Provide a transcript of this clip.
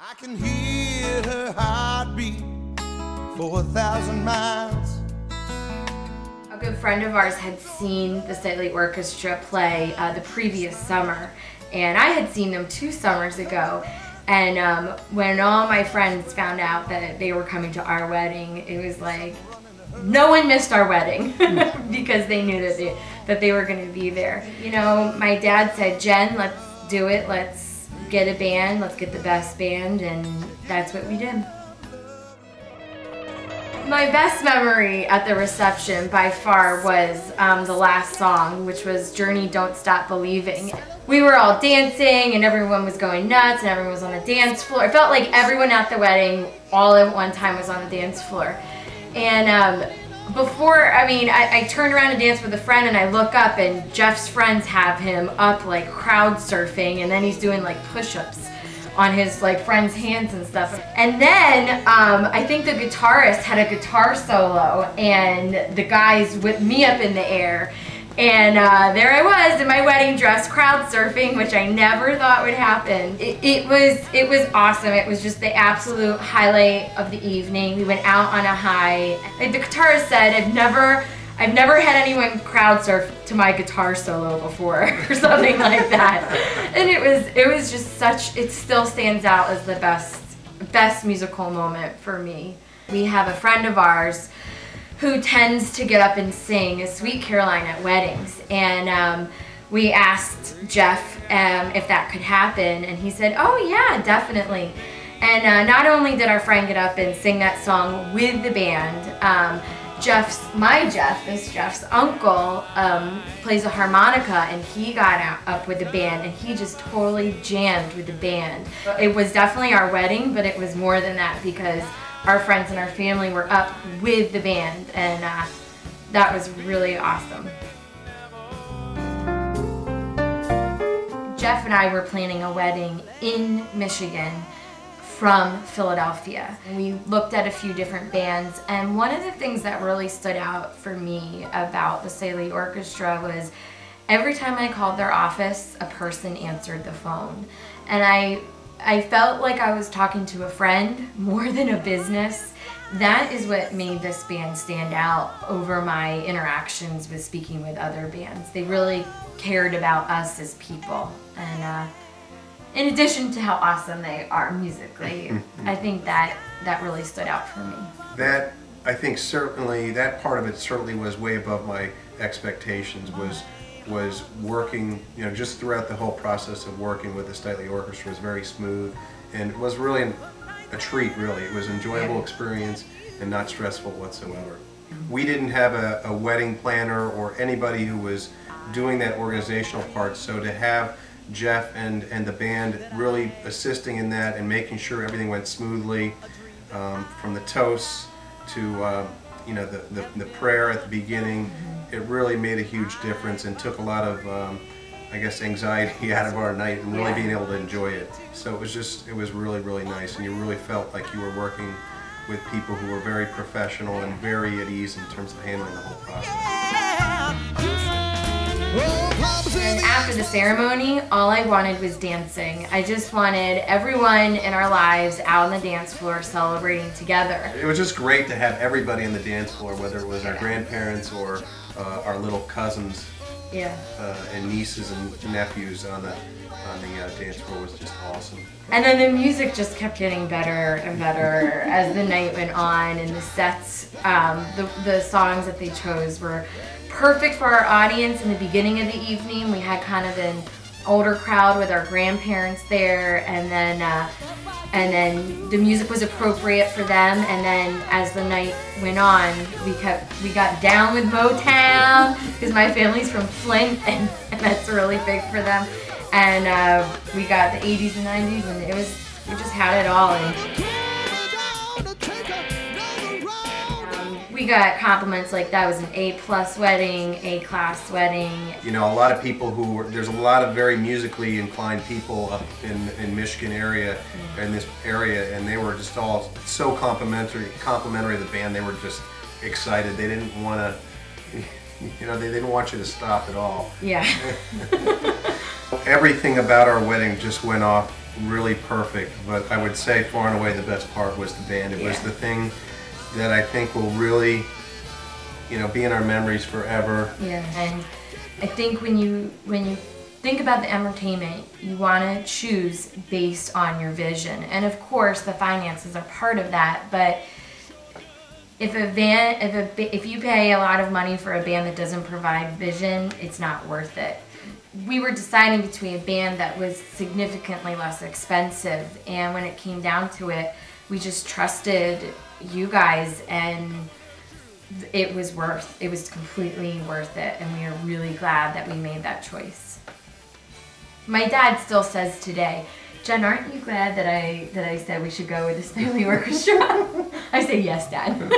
I can hear her heartbeat for 1,000 miles. A good friend of ours had seen the Stately Orchestra play the previous summer, and I had seen them 2 summers ago. And when all my friends found out that they were coming to our wedding, it was like no one missed our wedding because they knew that they were going to be there. You know, my dad said, "Jen, let's do it. Let's get a band. Let's get the best band," and that's what we did. My best memory at the reception by far was the last song, which was Journey, Don't Stop Believing. We were all dancing and everyone was going nuts and everyone was on the dance floor. It felt like everyone at the wedding all at one time was on the dance floor. And I turned around to dance with a friend and I look up and Jeff's friends have him up like crowd surfing, and then he's doing like push-ups on his like friend's hands and stuff. And then I think the guitarist had a guitar solo and the guys whipped me up in the air. And there I was in my wedding dress crowd surfing, which I never thought would happen. It was awesome. It was just the absolute highlight of the evening. We went out on a high. Like the guitarist said, I've never had anyone crowd surf to my guitar solo before or something like that. And it was just such, it still stands out as the best musical moment for me. We have a friend of ours who tends to get up and sing Sweet Caroline at weddings, and we asked Jeff if that could happen, and he said, "Oh yeah, definitely." And not only did our friend get up and sing that song with the band, Jeff's uncle plays a harmonica, and he got up with the band and he just totally jammed with the band. It was definitely our wedding, but it was more than that because our friends and our family were up with the band, and that was really awesome. Jeff and I were planning a wedding in Michigan from Philadelphia. We looked at a few different bands, and one of the things that really stood out for me about the Stately Orchestra was every time I called their office, a person answered the phone. And I felt like I was talking to a friend more than a business. That is what made this band stand out over my interactions with speaking with other bands. They really cared about us as people. And in addition to how awesome they are musically, I think that really stood out for me. That, I think certainly, that part of it certainly was way above my expectations, was working, you know, just throughout the whole process of working with the Stately Orchestra was very smooth, and it was really a treat, really. It was an enjoyable experience and not stressful whatsoever. We didn't have a wedding planner or anybody who was doing that organizational part, so to have Jeff and the band really assisting in that and making sure everything went smoothly, from the toasts to you know, the prayer at the beginning, it really made a huge difference and took a lot of I guess anxiety out of our night and really being able to enjoy it. So it was really, really nice, and you really felt like you were working with people who were very professional and very at ease in terms of handling the whole process. And after the ceremony, all I wanted was dancing. I just wanted everyone in our lives out on the dance floor celebrating together. It was just great to have everybody on the dance floor, whether it was our grandparents or our little cousins and nieces and nephews on the dance floor. Was just awesome. And then the music just kept getting better and better as the night went on, and the sets, the songs that they chose were perfect for our audience. In the beginning of the evening, we had kind of an older crowd with our grandparents there, and then the music was appropriate for them. And then as the night went on, we got down with Motown because my family's from Flint, and that's really big for them. And we got the 80s and 90s, and we just had it all. And we got compliments like that was an A+ wedding, A-class wedding. You know, a lot of people there's a lot of very musically inclined people up in Michigan area, in this area, and they were just all so complimentary of the band. They were just excited. They didn't want to, you know, they didn't want you to stop at all. Yeah. Everything about our wedding just went off really perfect. But I would say far and away the best part was the band. It was Yeah. the thing that I think will really, be in our memories forever. Yeah, and I think when you think about the entertainment, you want to choose based on your vision, and of course the finances are part of that. But if you pay a lot of money for a band that doesn't provide vision, it's not worth it. We were deciding between a band that was significantly less expensive, and when it came down to it, we just trusted you guys, and it was completely worth it, and we are really glad that we made that choice. My dad still says today, Jen, aren't you glad that I said we should go with the Snidely Orchestra? I say, yes, Dad.